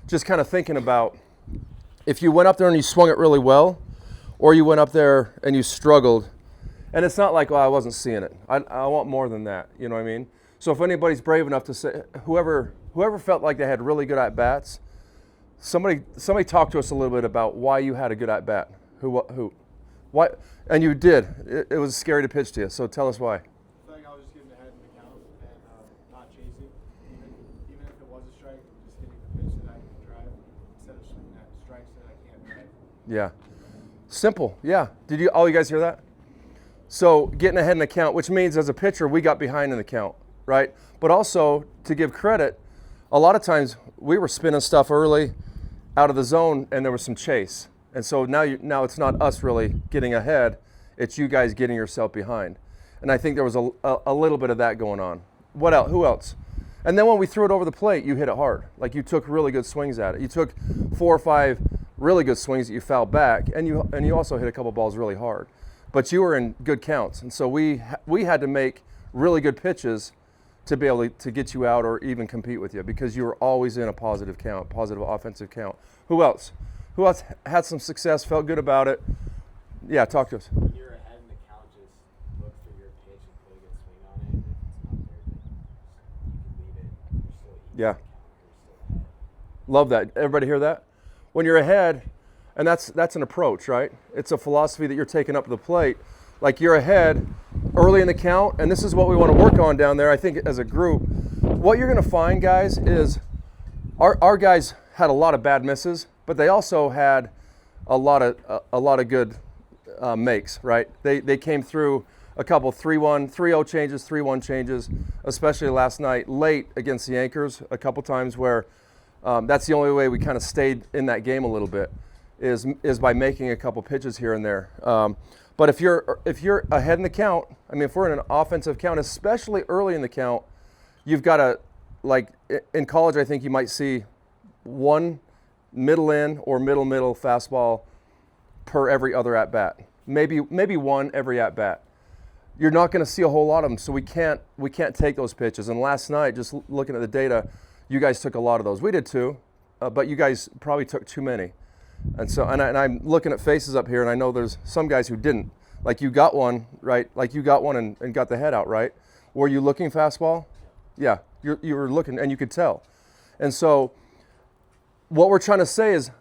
just kind of thinking about if you went up there and you swung it really well, or you went up there and you struggled. And it's not like, oh, I wasn't seeing it. I want more than that. You know what I mean? So if anybody's brave enough to say, whoever felt like they had really good at-bats, somebody talk to us a little bit about why you had a good at-bat. Why? And you did. It was scary to pitch to you. So tell us why. I feel like I was just getting ahead in the count and not chasing. Even if it was a strike, just hitting the pitch that I can drive instead of swinging at strikes that I can't drive. Yeah. Simple. Yeah. Did you all you guys hear that? So getting ahead in the count, which means as a pitcher, we got behind in the count, right? But also, to give credit, a lot of times we were spinning stuff early out of the zone and there was some chase. And so now it's not us really getting ahead, it's you guys getting yourself behind. And I think there was a little bit of that going on. What else? Who else? And then when we threw it over the plate, you hit it hard. Like you took really good swings at it. You took 4 or 5 really good swings that you fouled back, and you also hit a couple balls really hard. But you were in good counts, and so we had to make really good pitches to be able to get you out or even compete with you because you were always in a positive count, positive offensive count. Who else? Who else had some success, felt good about it? Yeah, talk to us. When you're ahead in the count, just look for your pitch and put a good swing on it. If it's not there, you can leave it. You're still eating Yeah. the count. You're still ahead. Love that. Everybody hear that? When you're ahead, and that's an approach, right? It's a philosophy that you're taking up to the plate. Like you're ahead early in the count, and this is what we want to work on down there, I think, as a group. What you're going to find, guys, is our guys had a lot of bad misses, but they also had a lot of good makes, right? They came through a couple 3-1, 3-0 changes, 3-1 changes, especially last night late against the Anchors a couple times where that's the only way we kind of stayed in that game a little bit is by making a couple pitches here and there. But if you're ahead in the count, I mean, if we're in an offensive count, especially early in the count, you've got to, like in college, I think you might see one middle in or middle fastball per every other at bat. Maybe one every at bat. You're not going to see a whole lot of them, so we can't take those pitches. And last night, just looking at the data, you guys took a lot of those. We did too, but you guys probably took too many. And so, and I'm looking at faces up here, and I know there's some guys who didn't. Like you got one, right? Like you got one and got the head out, right? Were you looking fastball? Yeah, you were looking, and you could tell. And so, what we're trying to say is,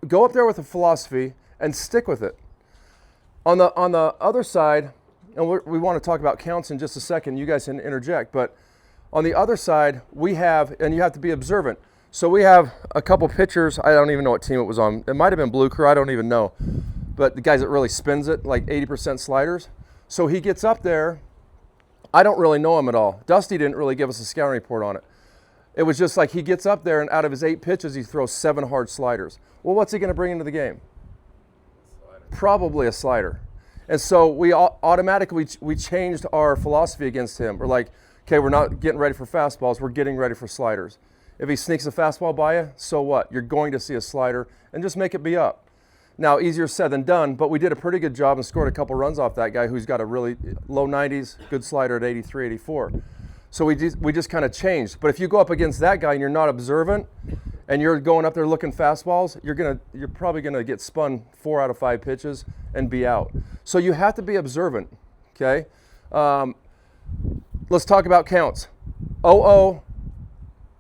go up there with a philosophy and stick with it. On the other side, and we want to talk about counts in just a second. You guys can interject, but on the other side, we have, and you have to be observant. So we have a couple pitchers. I don't even know what team it was on. It might have been Blue Crew. I don't even know. But the guys that really spins it, like 80% sliders. So he gets up there. I don't really know him at all. Dusty didn't really give us a scouting report on it. It was just like he gets up there, and out of his 8 pitches, he throws 7 hard sliders. Well, what's he going to bring into the game? Probably a slider. And so we automatically we changed our philosophy against him. We're like, okay, we're not getting ready for fastballs. We're getting ready for sliders. If he sneaks a fastball by you, so what? You're going to see a slider, and just make it be up. Now, easier said than done, but we did a pretty good job and scored a couple runs off that guy who's got a really low 90s, good slider at 83, 84. So we just kind of changed. But if you go up against that guy and you're not observant, and you're going up there looking fastballs, you're probably gonna get spun 4 out of 5 pitches and be out. So you have to be observant. Okay. Let's talk about counts. 0-0.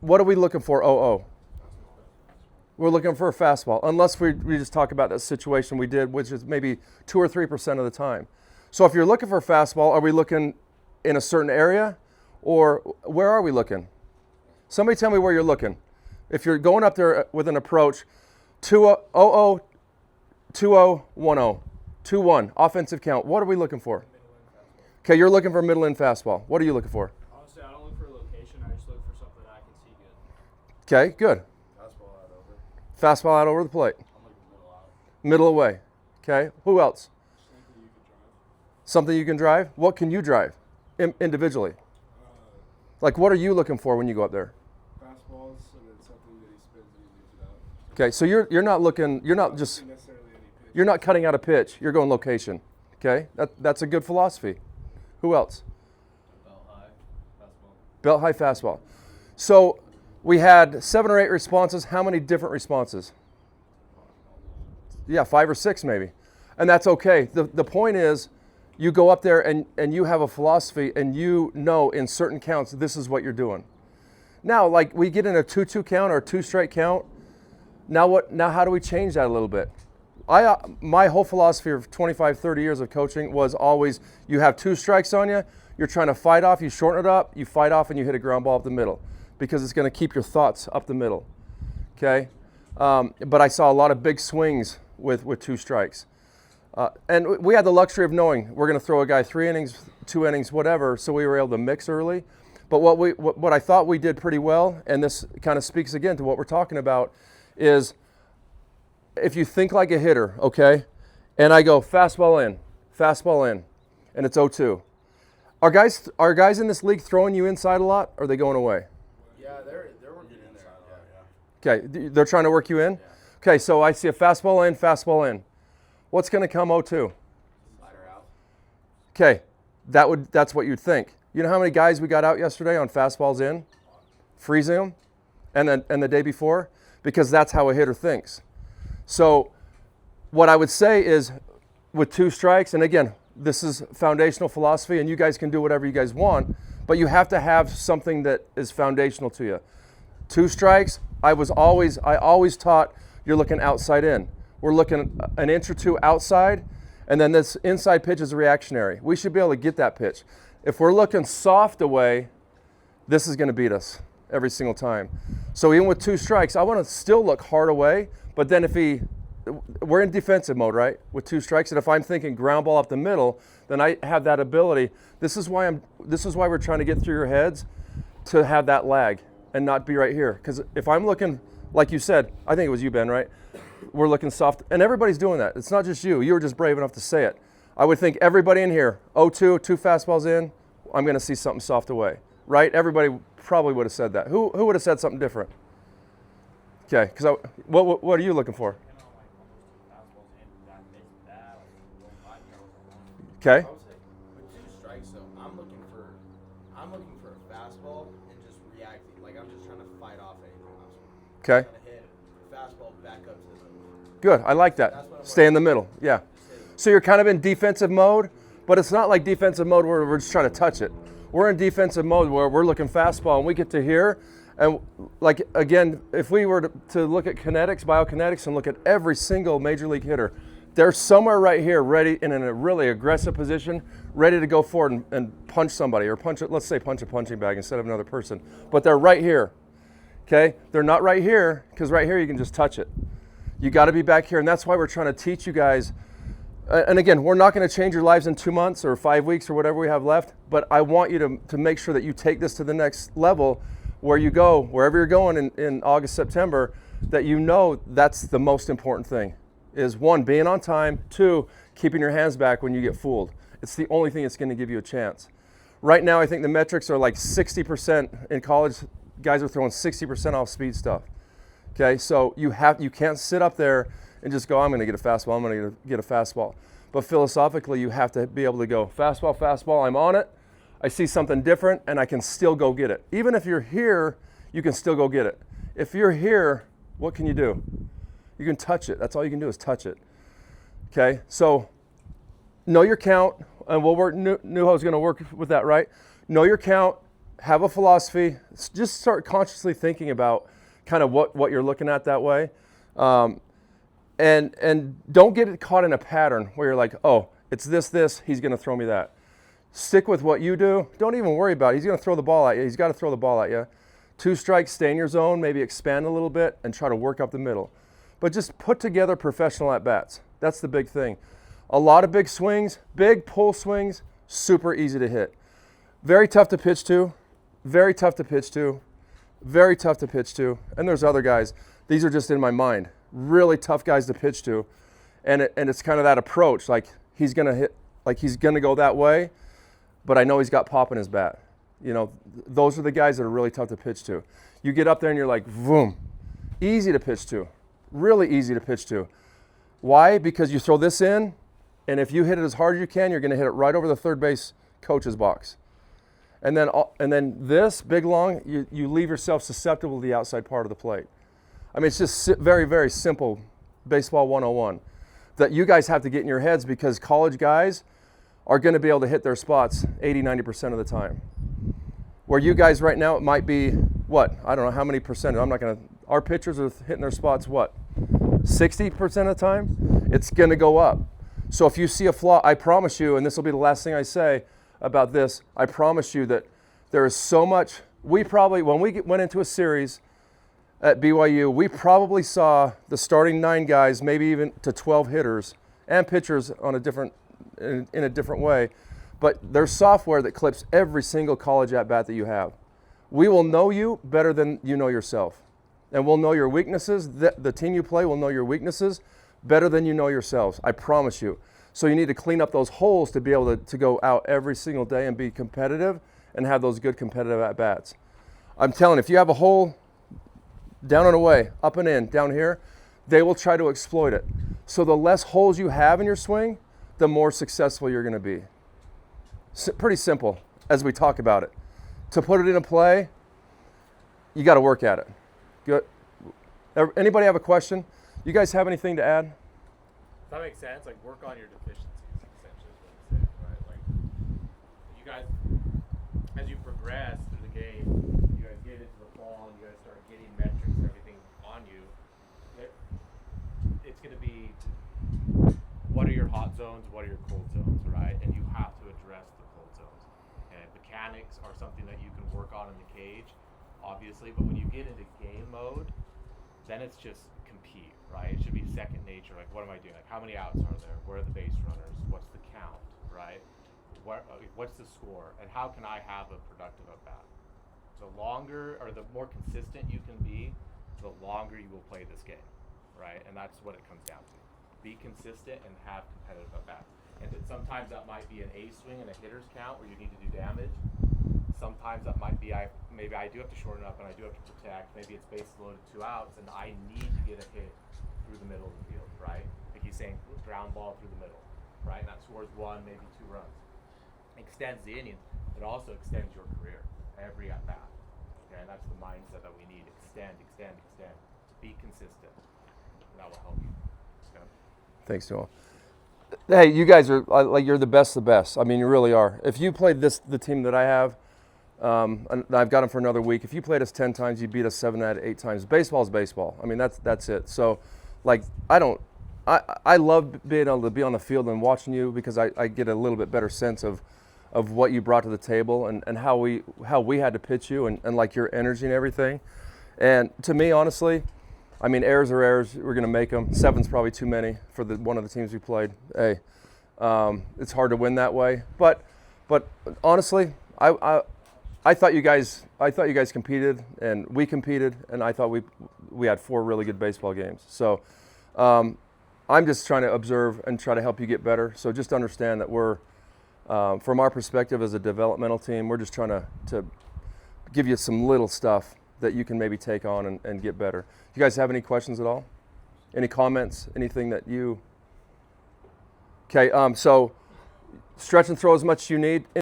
What are we looking for? 0-0. We're looking for a fastball, unless we just talk about that situation we did, which is maybe 2 or 3% of the time. So if you're looking for a fastball, are we looking in a certain area, or where are we looking? Somebody tell me where you're looking. If you're going up there with an approach, 2-0, 0-0, 2-0, 1-0, 2-1, offensive count. What are we looking for? Okay, you're looking for a middle-in fastball. What are you looking for? Honestly, I don't look for a location. I just look for something that I can see good. Okay, good. Fastball out over. Fastball out over the plate. I'm looking middle out. Middle away. Okay, who else? Something you can drive. Something you can drive? What can you drive individually? Like, what are you looking for when you go up there? Fastballs and then something that he spins and he leaves it out. Okay, so you're not looking, you're not just, Necessarily any pitch. you're not cutting out a pitch. You're going location. Okay, that's a good philosophy. Who else? Belt high, fastball. Belt high fastball. So We had 7 or 8 responses. How many different responses? Yeah, 5 or 6 maybe. And that's okay. The point is, you go up there and you have a philosophy and you know in certain counts this is what you're doing. Now, like we get in a 2-2 count or a 2-strike count. Now what? Now how do we change that a little bit? My whole philosophy of 25, 30 years of coaching was always you have 2 strikes on you, you're trying to fight off, you shorten it up, you fight off and you hit a ground ball up the middle because it's going to keep your thoughts up the middle, okay? But I saw a lot of big swings with 2 strikes. And we had the luxury of knowing we're going to throw a guy 3 innings, 2 innings, whatever, so we were able to mix early. But what I thought we did pretty well, and this kind of speaks again to what we're talking about, is if you think like a hitter, okay, and I go fastball in, and it's 0-2. Are guys in this league throwing you inside a lot, or are they going away? Yeah, they're working in there. Okay, they're trying to work you in? Yeah. Okay, so I see a fastball in. What's going to come 0-2? Slider out. Okay, that's what you'd think. You know how many guys we got out yesterday on fastballs in, freezing them, and the day before? Because that's how a hitter thinks. So what I would say is with 2 strikes, and again, this is foundational philosophy, and you guys can do whatever you guys want, but you have to have something that is foundational to you. 2 strikes, I always taught you're looking outside in. We're looking an inch or 2 outside, and then this inside pitch is reactionary. We should be able to get that pitch. If we're looking soft away, this is going to beat us every single time. So even with 2 strikes, I want to still look hard away, but then we're in defensive mode, right? With 2 strikes, and if I'm thinking ground ball up the middle, then I have that ability. This is why we're trying to get through your heads to have that lag and not be right here. Because if I'm looking, like you said, I think it was you, Ben, right? We're looking soft, and everybody's doing that. It's not just you. You were just brave enough to say it. I would think everybody in here, 0-2, 2 fastballs in, I'm going to see something soft away, right? Everybody probably would have said that. Who would have said something different? Okay, because what are you looking for? Okay. I would say with 2 strikes, though, I'm looking for a fastball and just reacting. Like I'm just trying to fight off anything else. Okay. I'm trying to hit fastball back up to the middle. Good. I like that. Stay in the middle. Yeah. So you're kind of in defensive mode, but it's not like defensive mode where we're just trying to touch it. We're in defensive mode where we're looking fastball and we get to here. And like, again, if we were to look at kinetics, biokinetics, and look at every single major league hitter, they're somewhere right here ready and in a really aggressive position, ready to go forward and punch somebody or punch a punching bag instead of another person. But they're right here, okay? They're not right here because right here you can just touch it. You got to be back here, and that's why we're trying to teach you guys. And again, we're not going to change your lives in 2 months or 5 weeks or whatever we have left, but I want you to make sure that you take this to the next level where you go, wherever you're going in August, September, that you know that's the most important thing. Is 1, being on time, 2, keeping your hands back when you get fooled. It's the only thing that's going to give you a chance. Right now, I think the metrics are like 60% in college. Guys are throwing 60% off speed stuff. Okay, so you can't sit up there and just go, I'm going to get a fastball, I'm going to get a fastball. But philosophically, you have to be able to go, fastball, I'm on it. I see something different, and I can still go get it. Even if you're here, you can still go get it. If you're here, what can you do? You can touch it. That's all you can do is touch it. Okay, so know your count, and we'll work. Nuho's going to work with that, right? Know your count, have a philosophy. Just start consciously thinking about kind of what you're looking at that way. And don't get caught in a pattern where you're like, oh, it's this, he's going to throw me that. Stick with what you do. Don't even worry about it. He's going to throw the ball at you. He's got to throw the ball at you. 2 strikes, stay in your zone, maybe expand a little bit and try to work up the middle. But just put together professional at-bats. That's the big thing. A lot of big swings, big pull swings, super easy to hit. Very tough to pitch to, very tough to pitch to, very tough to pitch to. And there's other guys. These are just in my mind. Really tough guys to pitch to. And it's kind of that approach, like he's going to hit, like he's going to go that way, but I know he's got pop in his bat. You know, those are the guys that are really tough to pitch to. You get up there and you're like, boom, easy to pitch to. Really easy to pitch to. Why? Because you throw this in, and if you hit it as hard as you can, you're going to hit it right over the third base coach's box. And then this big long, you leave yourself susceptible to the outside part of the plate. I mean, it's just very, very simple baseball 101 that you guys have to get in your heads, because college guys are going to be able to hit their spots 80-90% of the time. Where you guys right now, it might be, what? I don't know how many percent. I'm not going to, our pitchers are hitting their spots, what? 60% of the time? It's going to go up. So if you see a flaw, I promise you, and this will be the last thing I say about this, I promise you that there is so much. We probably, when we went into a series at BYU, we probably saw the starting 9 guys, maybe even to 12 hitters and pitchers on in a different way. But there's software that clips every single college at-bat that you have. We will know you better than you know yourself. And we'll know your weaknesses. The team you play will know your weaknesses better than you know yourselves. I promise you. So you need to clean up those holes to be able to go out every single day and be competitive and have those good competitive at-bats. I'm telling you, if you have a hole down and away, up and in, down here, they will try to exploit it. So the less holes you have in your swing, the more successful you're going to be. Pretty simple as we talk about it. To put it in a play, you got to work at it. Good. Anybody have a question? You guys have anything to add? Does that make sense? Like, work on your deficiencies, essentially, is what I'm saying, right? Like, you guys, as you progress through the game, you guys get into the fall, and you guys start getting metrics and everything on you. It's going to be, what are your hot zones, what are your cold zones, right? And you have to address the cold zones. And mechanics are something that you can work on in the cage, obviously, but when you get into game mode, then it's just compete, right? It should be second nature. Like, what am I doing? Like, how many outs are there? Where are the base runners? What's the count, right? What's the score? And how can I have a productive at bat? The longer or the more consistent you can be, the longer you will play this game, right? And that's what it comes down to. Be consistent and have competitive at bats. And sometimes that might be an A swing and a hitter's count where you need to do damage. Sometimes that might be maybe I do have to shorten up and I do have to protect. Maybe it's bases loaded 2 outs and I need to get a hit through the middle of the field, right? Like he's saying, ground ball through the middle, right? And that scores 1, maybe 2 runs. Extends the innings, but also extends your career every at bat. Okay, and that's the mindset that we need. Extend. Be consistent. That will help you. Okay? Thanks, Joel. Hey, you guys are like, you're the best of the best. I mean, you really are. If you played the team that I have, and I've got them for another week. If you played us 10 times, you beat us 7 out of 8 times. Baseball's baseball. I mean, that's it. So, like, I love being able to be on the field and watching you, because I get a little bit better sense of what you brought to the table and how we had to pitch you and like your energy and everything. And to me, honestly, I mean, errors are errors. We're going to make them. 7's probably too many for one of the teams we played. Hey, it's hard to win that way. But honestly, I thought you guys competed and we competed, and I thought we had 4 really good baseball games. So I'm just trying to observe and try to help you get better. So just understand that we're, from our perspective as a developmental team, we're just trying to give you some little stuff that you can maybe take on and get better. Do you guys have any questions at all? Any comments? Anything that you? Okay, so stretch and throw as much as you need.